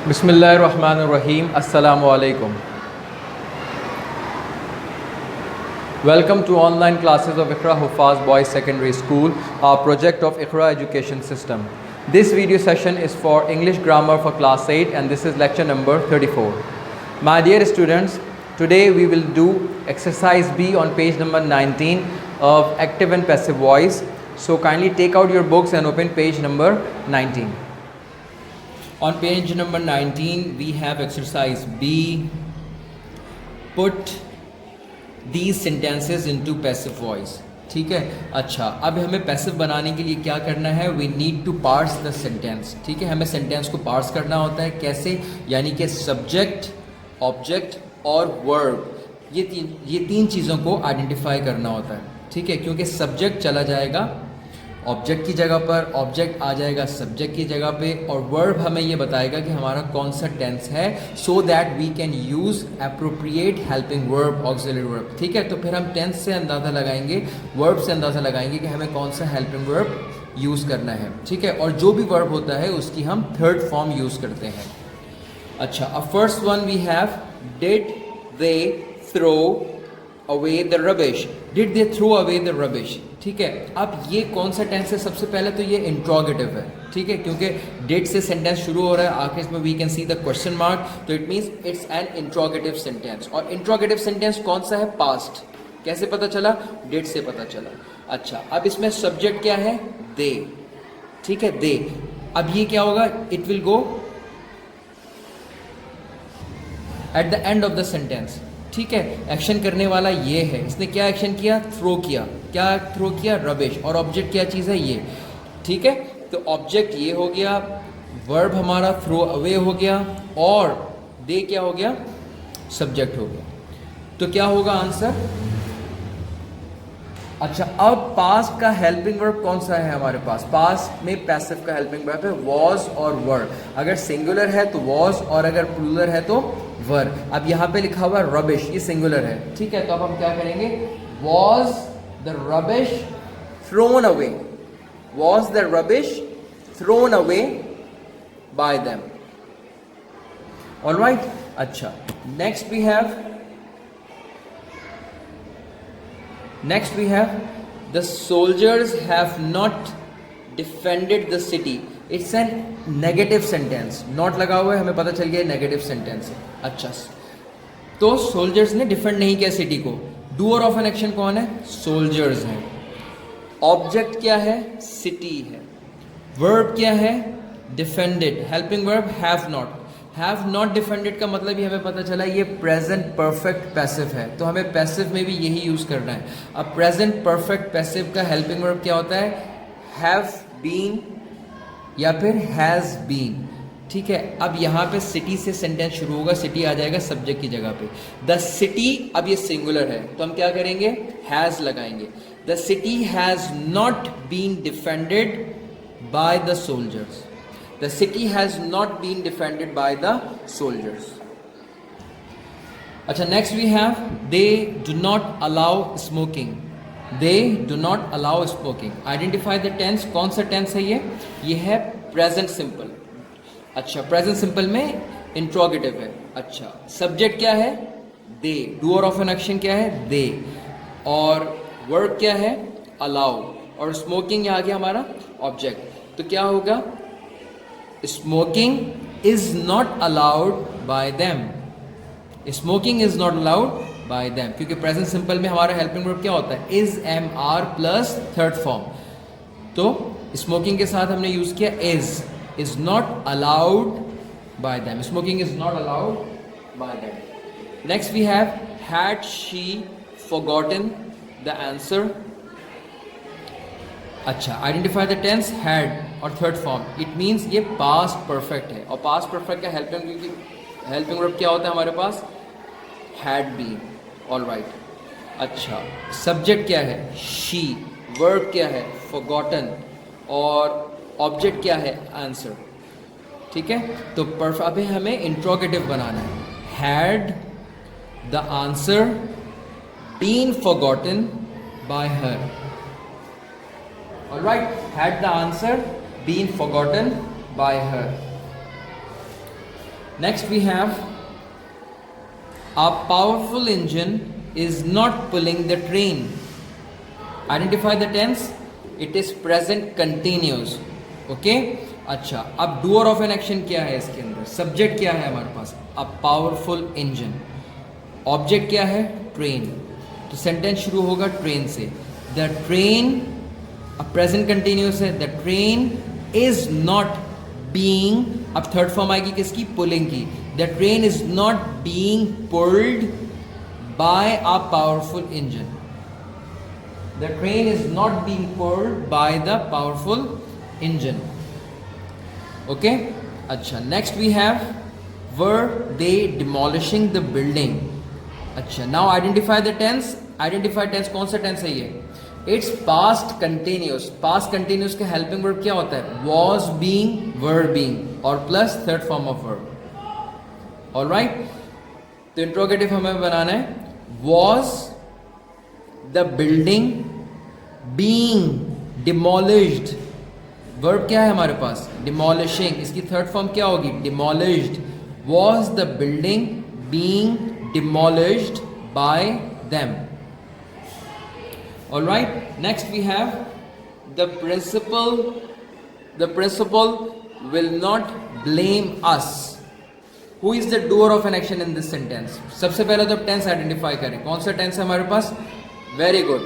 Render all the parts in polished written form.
Bismillahirrahmanirrahim. Assalamu alaikum. Welcome to online classes of Iqra Hufaz Boys Secondary School, our project of Iqra Education System. This video session is for English Grammar for Class 8 and this is lecture number 34. My dear students, today we will do exercise B on page number 19 of active and passive voice. So kindly take out your books and open page number 19. On page number 19 we have exercise B. Put these sentences into passive voice. ठीक है, अच्छा, अब हमें passive बनाने के लिए क्या करना है? We need to parse the sentence. ठीक है, हमें सेंटेंस को पार्स करना होता है. कैसे? यानी कि सब्जेक्ट, ऑब्जेक्ट और वर्ब, ये तीन चीज़ों को आइडेंटिफाई करना होता है. ठीक है, क्योंकि सब्जेक्ट चला जाएगा ऑब्जेक्ट की जगह पर, ऑब्जेक्ट आ जाएगा सब्जेक्ट की जगह पे, और वर्ब हमें ये बताएगा कि हमारा कौन सा टेंस है, so that we can use appropriate helping verb, auxiliary verb. ठीक है, तो फिर हम टेंस से अंदाज़ा लगाएंगे, वर्ब से अंदाज़ा लगाएंगे कि हमें कौन सा हेल्पिंग वर्ब यूज़ करना है. ठीक है, और जो भी वर्ब होता है उसकी हम थर्ड फॉर्म यूज़ करते हैं. अच्छा, अब first one we have did they throw away the rubbish. Did they throw away the rubbish. ठीक है, अब ये कौन सा टेंस है? सबसे पहले तो ये इंट्रोगेटिव है. ठीक है, क्योंकि डिड से सेंटेंस शुरू हो रहा है, आखिर में we can see the question mark, तो it means it's an interrogative sentence. और इंट्रोगेटिव सेंटेंस कौन सा है? पास्ट. कैसे पता चला? डिड से पता चला. अच्छा, अब इसमें सब्जेक्ट क्या है? दे. ठीक है, दे. अब ये क्या होगा? It will go at the end of the sentence. ठीक है, एक्शन करने वाला ये है. इसने क्या एक्शन किया? थ्रो किया. क्या थ्रो किया? रबिश. और ऑब्जेक्ट क्या चीज़ है? ये. ठीक है, तो ऑब्जेक्ट ये हो गया, वर्ब हमारा थ्रो अवे हो गया, और दे क्या हो गया? सब्जेक्ट हो गया. तो क्या होगा आंसर? अच्छा, अब पास्ट का हेल्पिंग वर्ब कौन सा है हमारे पास? पास्ट में पैसिव का हेल्पिंग वर्ब है वॉज और वर. अगर सिंगुलर है तो वॉज, और अगर प्लूरल है तो वर. अब यहाँ पे लिखा हुआ रबिश, ये सिंगुलर है. ठीक है, तो अब हम क्या करेंगे? Was the rubbish thrown away. Was the rubbish thrown away by them. Alright. अच्छा, next we have the soldiers have not defended the city. It's an negative sentence. not लगा हुआ है, हमें पता चल गया नेगेटिव सेंटेंस है. अच्छा, तो सोल्जर्स ने डिफेंड नहीं किया सिटी को. डूअर ऑफ एन एक्शन कौन है? सोल्जर्स है. ऑब्जेक्ट क्या है? सिटी है. वर्ब क्या है? Defended. Helping verb have not. Have not defended का मतलब ही हमें पता चला ये प्रेजेंट परफेक्ट पैसिव है, तो हमें पैसिव में भी यही यूज़ करना है. अब प्रेजेंट परफेक्ट पैसिव का हेल्पिंग वर्ब क्या होता है? हैव बीन या फिर हैज़ बीन. ठीक है, अब यहाँ पे सिटी से सेंटेंस शुरू होगा, सिटी आ जाएगा सब्जेक्ट की जगह पे. द सिटी, अब ये सिंगुलर है तो हम क्या करेंगे? हैज़ लगाएंगे. The city has not been defended by the soldiers. The city has not been defended by the soldiers. अच्छा, next we have they do not allow smoking. They do not allow smoking. Identify the tense. कौन सा tense है ये? ये है present simple. अच्छा, present simple में interrogative है. अच्छा, subject क्या है? They. doer of an action क्या है? They. और verb क्या है? allow. और smoking यहाँ आ गया हमारा object. तो क्या होगा? Smoking is not allowed by them. Smoking is not allowed by them. क्योंकि प्रेजेंट सिंपल में हमारा हेल्पिंग वर्ब क्या होता है? is, am, are plus third form. तो स्मोकिंग के साथ हमने यूज किया is not allowed by them. Smoking is not allowed by them. Next we have had she forgotten the answer. अच्छा, आइडेंटिफाई द टेंस. हैड और third form, it means ये past perfect है, और past perfect का helping verb क्या होता है हमारे पास? Had been. ऑलराइट. अच्छा, सब्जेक्ट क्या है? शी. वर्ब क्या है? फॉरगॉटन. और ऑब्जेक्ट क्या है? आंसर. ठीक है, तो अभी हमें इंट्रोगेटिव बनाना है. Had the answer been forgotten by her. Alright, had the answer been forgotten by her. Next we have a powerful engine is not pulling the train. Identify the tense. It is present continuous. Okay? अच्छा, अब doer of an action क्या है इसके अंदर? Subject क्या है हमारे पास? A powerful engine. Object क्या है? Train. तो sentence शुरू होगा train से. The train, अब present continuous है. The train is not being, अब third form आएगी किसकी? Pulling की. The train is not being pulled by a powerful engine. The train is not being pulled by the powerful engine. Okay? अच्छा, next we have, were they demolishing the building? अच्छा, now identify the tense. Identify tense, कौन सा tense है ये? It's past continuous. Past continuous का helping verb क्या होता है? Was, being, were being और plus third form of verb. Alright? तो interrogative हमें बनाना है. Was the building being demolished? Verb क्या है हमारे पास? Demolishing. इसकी थर्ड फॉर्म क्या होगी? Demolished. Was the building being demolished by them? All right. Next we have the principal. The principal will not blame us. Who is the doer of an action in this sentence? सबसे पहले तो tense identify करें. कौन सा tense है हमारे पास? Very good.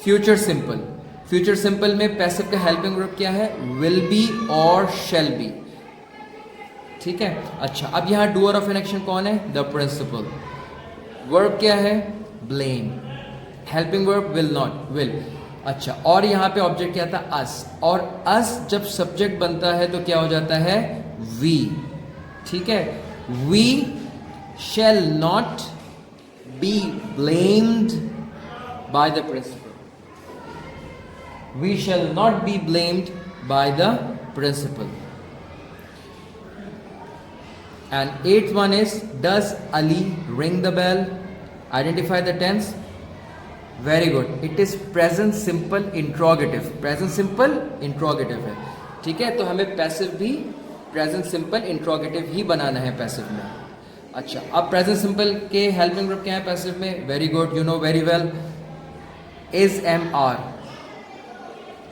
Future simple. Future simple में passive का हेल्पिंग वर्ब क्या है? विल बी और शैल बी. ठीक है. अच्छा, अब यहां डूअर ऑफ एन एक्शन कौन है? The principal. वर्ब क्या है? Blame. Helping verb will not, will. अच्छा, और यहां पे ऑब्जेक्ट क्या था? अस. और अस जब सब्जेक्ट बनता है तो क्या हो जाता है? वी. ठीक है. We shall not be blamed by the principal. We shall not be blamed by the principal. And eighth one is, does Ali ring the bell? Identify the tense. Very good. It is present simple interrogative. Present simple interrogative है. ठीक है. तो हमें passive भी present simple interrogative ही बनाना है passive में. अच्छा, अब present simple के helping verb क्या है passive में? Very good. You know very well. Is, am, are.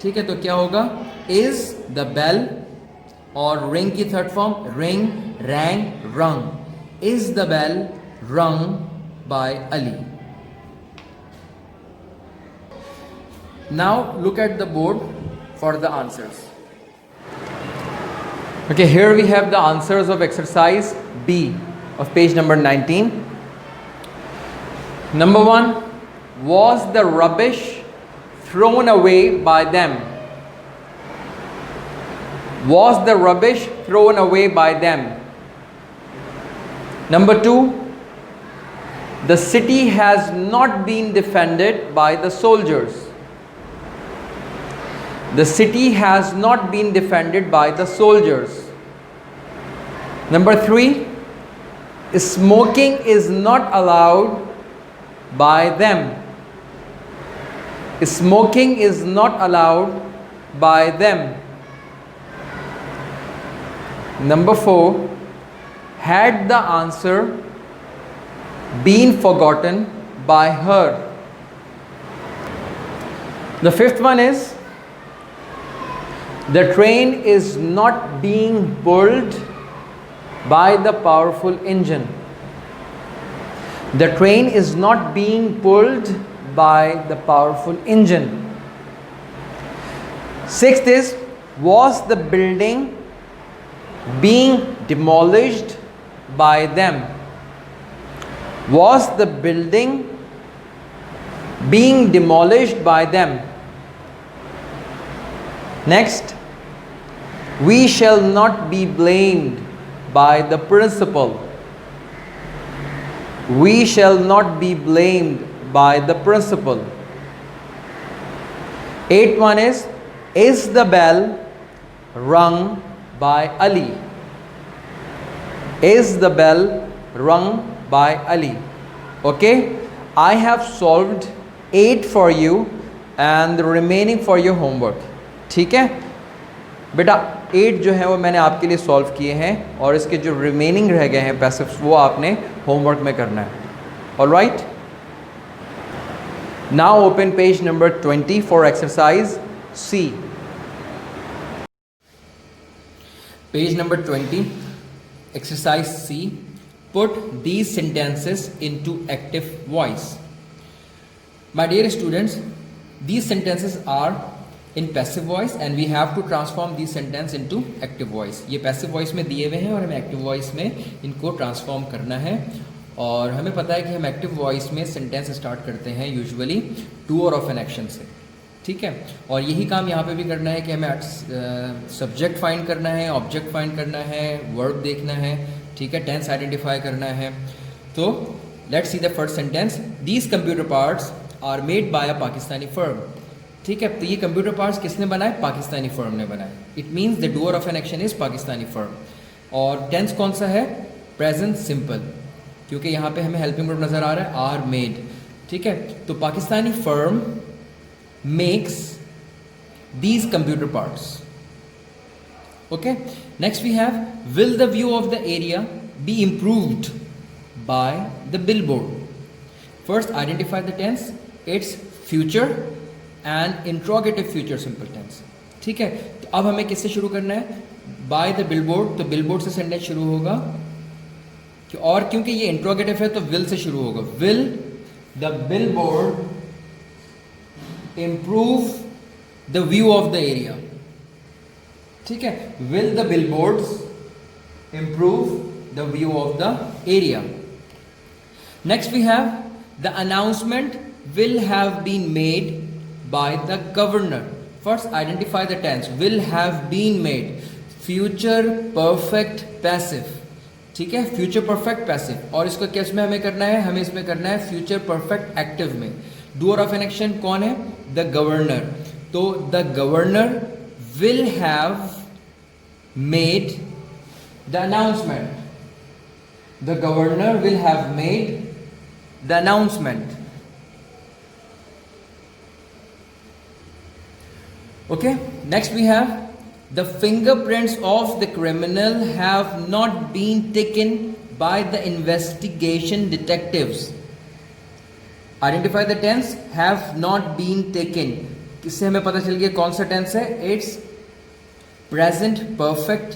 ठीक है. तो क्या होगा? इज द बेल और रिंग की third form ring, rang, rung. Is the bell rung by Ali. Now look at the board for the answers. Okay, here we have the answers of exercise B of page number 19. Number 1, was the rubbish thrown away by them? Was the rubbish thrown away by them? Number 2, the city has not been defended by the soldiers. The city has not been defended by the soldiers. Number 3, smoking is not allowed by them. Smoking is not allowed by them. Number 4, had the answer been forgotten by her? The fifth one is, the train is not being pulled by the powerful engine. The train is not being pulled by the powerful engine. Sixth is, was the building being demolished by them? Was the building being demolished by them? Next, we shall not be blamed by the principal. We shall not be blamed by the principal. Eighth one is the bell rung by Ali? Is the bell rung by Ali? Okay, I have solved 8 for you and the remaining for your homework. ठीक है बेटा. 8 जो है वो मैंने आपके लिए solve किए हैं और इसके जो रिमेनिंग रह गए हैं पैसिव्स वो आपने होमवर्क में करना है. Alright, now open page number 20 for exercise C. Page number 20, exercise C. Put these sentences into active voice. My dear students, these sentences are in passive voice and we have to transform these sentences into active voice. ये passive voice में दिए हुए हैं और हमें active voice में इनको transform करना है. और हमें पता है कि हम active voice में sentence start करते हैं usually to और of an action से. ठीक है, और यही काम यहाँ पे भी करना है कि हमें सब्जेक्ट फाइंड करना है, ऑब्जेक्ट फाइंड करना है, वर्ब देखना है, ठीक है, टेंस आइडेंटिफाई करना है. तो let's see the first sentence. These computer parts are made by a Pakistani firm. ठीक है, तो ये कंप्यूटर पार्ट्स किसने बनाए? पाकिस्तानी फर्म ने बनाए. It means the doer of an action is Pakistani firm. और टेंस कौन सा है? प्रेजेंट सिंपल, क्योंकि यहाँ पे हमें हेल्पिंग वर्ब नजर आ रहा है, आर मेड. ठीक है, तो Pakistani firm makes these computer parts. Okay, next we have, will the view of the area be improved by the billboard? First identify the tense. It's future and interrogative future simple tense. ठीक है, तो अब हमें किससे शुरू करना है? by the billboard. तो billboard से सेंटेंस शुरू होगा और क्योंकि ये इंट्रोगेटिव है तो will से शुरू होगा. will the billboard improve the view of the area. ठीक है, will the billboards improve the view of the area. Next we have, the announcement will have been made by the governor. First identify the tense. will have been made, future perfect passive. ठीक है, future perfect passive. और इसको किस में हमें करना है? हमें इसमें करना है future perfect active में. डूअर ऑफ एन एक्शन कौन है? The governor. तो the governor will have made the announcement. The governor will have made the announcement. Okay, next we have, the fingerprints of the criminal have not been taken by the investigation detectives. Identify the tense. Have not been taken, इससे हमें पता चल गया कौन सा tense है. It's present perfect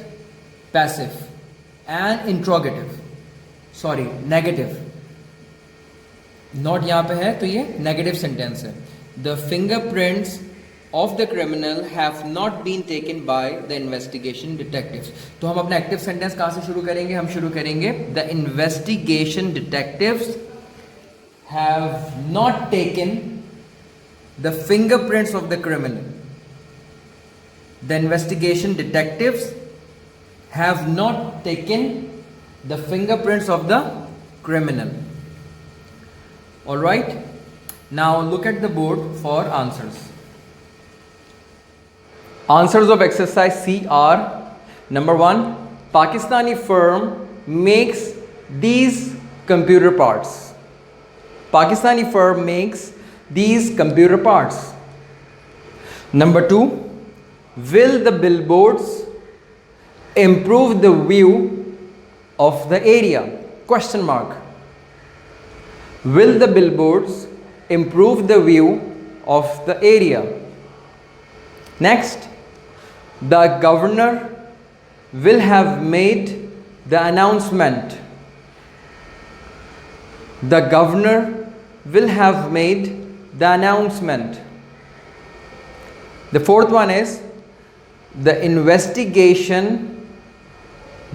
passive and interrogative, sorry negative, not यहां पे है तो ये नेगेटिव सेंटेंस है. The fingerprints of the criminal have not been taken by the investigation detectives. तो हम अपना एक्टिव सेंटेंस कहां से शुरू करेंगे? हम शुरू करेंगे, the investigation detectives have not taken the fingerprints of the criminal. The investigation detectives have not taken the fingerprints of the criminal. All right, now look at the board for answers. Answers of exercise C are, number 1, Pakistani firm makes these computer parts. Pakistani firm makes these computer parts. Number 2, will the billboards improve the view of the area? Question mark. Will the billboards improve the view of the area? Next, the governor will have made the announcement. The governor will have made the announcement. The fourth one is, the investigation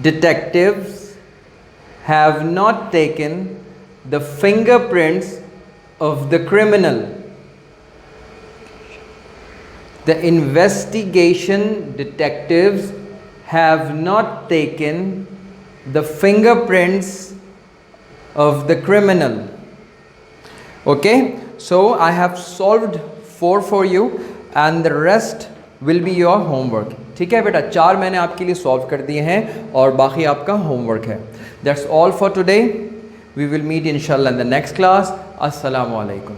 detectives have not taken the fingerprints of the criminal. The investigation detectives have not taken the fingerprints of the criminal. Okay, so I have solved 4 for you and the rest will be your homework. ठीक है बेटा, 4 मैंने आपके लिए solve कर दिए हैं और बाकी आपका होमवर्क है. That's all for today. We will meet inshallah in the next class. Assalamu alaikum.